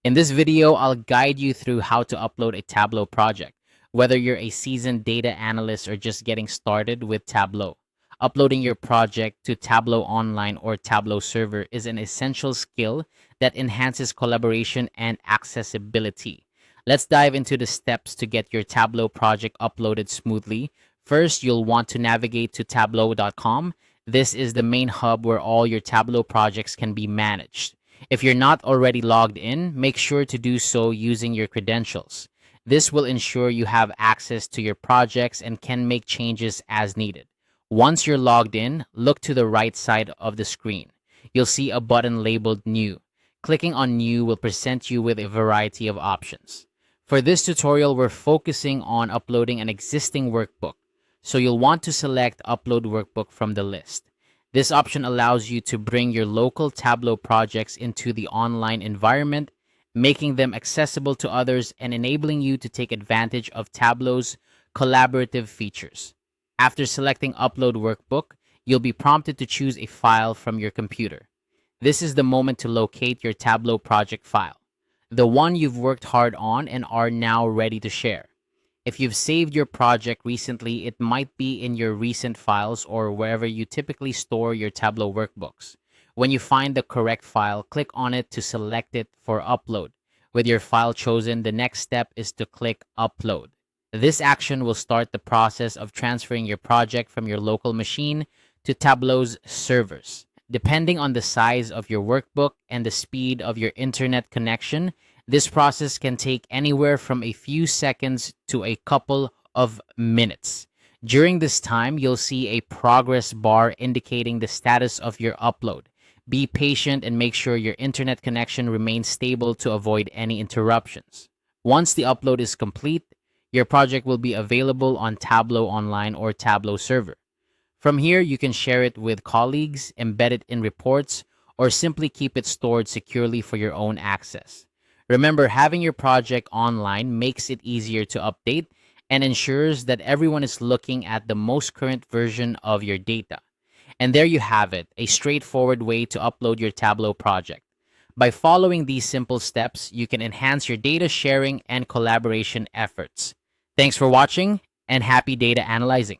In this video, I'll guide you through how to upload a Tableau project, whether you're a seasoned data analyst or just getting started with Tableau. Uploading your project to Tableau Online or Tableau Server is an essential skill that enhances collaboration and accessibility. Let's dive into the steps to get your Tableau project uploaded smoothly. First, you'll want to navigate to tableau.com. This is the main hub where all your Tableau projects can be managed. If you're not already logged in, make sure to do so using your credentials. This will ensure you have access to your projects and can make changes as needed. Once you're logged in, look to the right side of the screen. You'll see a button labeled New. Clicking on New will present you with a variety of options. For this tutorial, we're focusing on uploading an existing workbook, so you'll want to select Upload Workbook from the list. This option allows you to bring your local Tableau projects into the online environment, making them accessible to others and enabling you to take advantage of Tableau's collaborative features. After selecting Upload Workbook, you'll be prompted to choose a file from your computer. This is the moment to locate your Tableau project file, the one you've worked hard on and are now ready to share. If you've saved your project recently, it might be in your recent files or wherever you typically store your Tableau workbooks. When you find the correct file, click on it to select it for upload. With your file chosen, the next step is to click Upload. This action will start the process of transferring your project from your local machine to Tableau's servers. Depending on the size of your workbook and the speed of your internet connection, this process can take anywhere from a few seconds to a couple of minutes. During this time, you'll see a progress bar indicating the status of your upload. Be patient and make sure your internet connection remains stable to avoid any interruptions. Once the upload is complete, your project will be available on Tableau Online or Tableau Server. From here, you can share it with colleagues, embed it in reports, or simply keep it stored securely for your own access. Remember, having your project online makes it easier to update and ensures that everyone is looking at the most current version of your data. And there you have it, a straightforward way to upload your Tableau project. By following these simple steps, you can enhance your data sharing and collaboration efforts. Thanks for watching, and happy data analyzing.